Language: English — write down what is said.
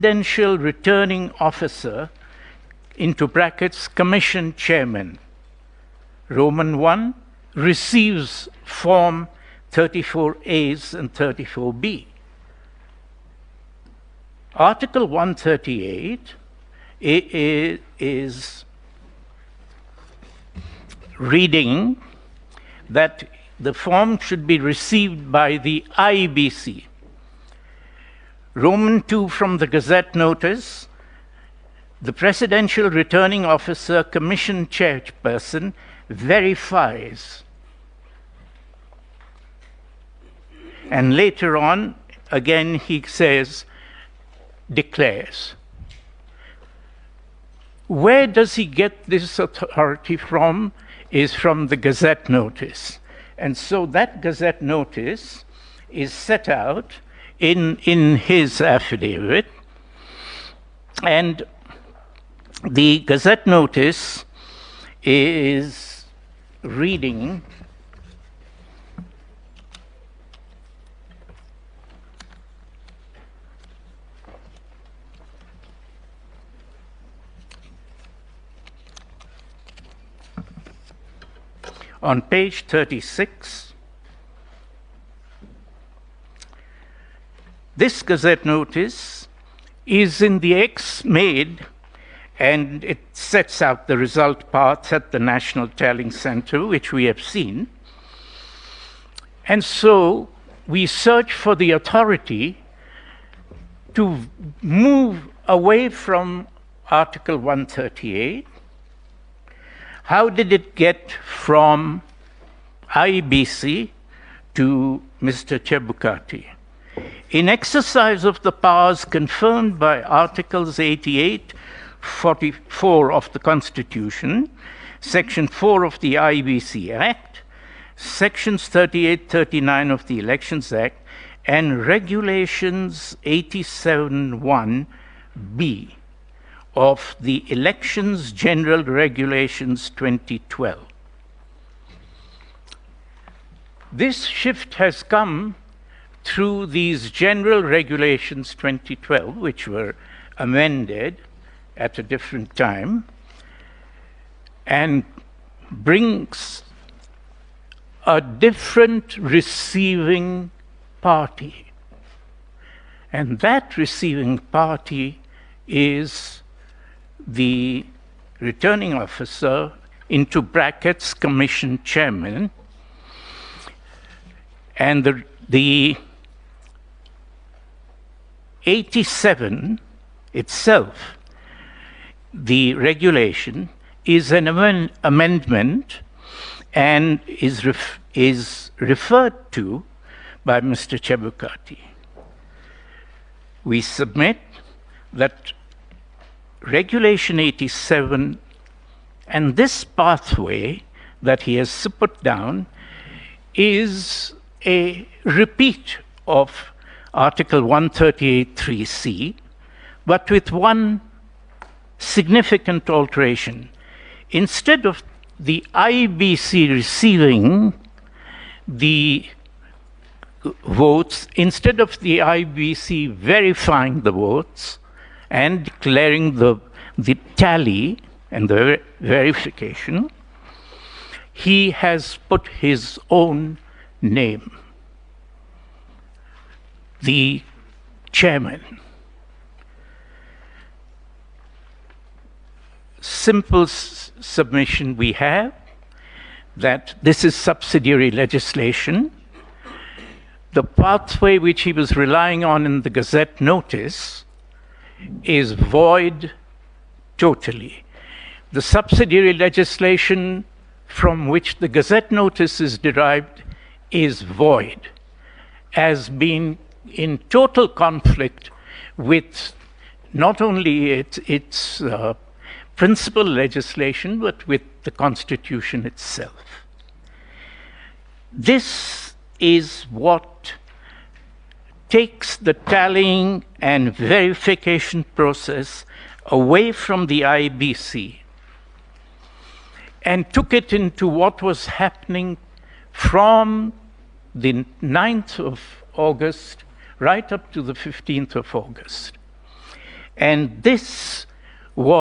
Presidential Returning Officer, into brackets, Commission Chairman, Roman 1, receives Form 34As and 34B. Article 138 is reading that the form should be received by the IBC. Roman 2 from the Gazette notice, the Presidential Returning Officer, Commission Chairperson, verifies. And later on, again, he says, declares. Where does he get this authority from? Is from the Gazette notice. And so that Gazette notice is set out in his affidavit. And the Gazette notice is reading on page 36. This Gazette notice is in the X made, and it sets out the result paths at the National Tallying Center, which we have seen. And so we search for the authority to move away from Article 138. How did it get from IBC to Mr. Chebukati? In exercise of the powers confirmed by Articles 88, 44 of the Constitution, Section 4 of the IBC Act, Sections 38, 39 of the Elections Act, and Regulations 87(1)(b) of the Elections General Regulations 2012. This shift has come through these General Regulations 2012, which were amended at a different time, and brings a different receiving party. And that receiving party is the returning officer, into brackets, Commission Chairman, and the 87 itself, the regulation, is an amendment and is referred to by Mr. Chebukati. We submit that Regulation 87 and this pathway that he has put down is a repeat of Article 138(3)(c), but with one significant alteration. Instead of the IBC receiving the votes, instead of the IBC verifying the votes and declaring the tally and the verification, he has put his own name, the chairman. Simple submission we have that this is subsidiary legislation. The pathway which he was relying on in the Gazette notice is void totally. The subsidiary legislation from which the Gazette notice is derived is void, as being in total conflict with not only its principal legislation, but with the Constitution itself. This is what takes the tallying and verification process away from the IBC and took it into what was happening from the 9th of August right up to the 15th of August. And this was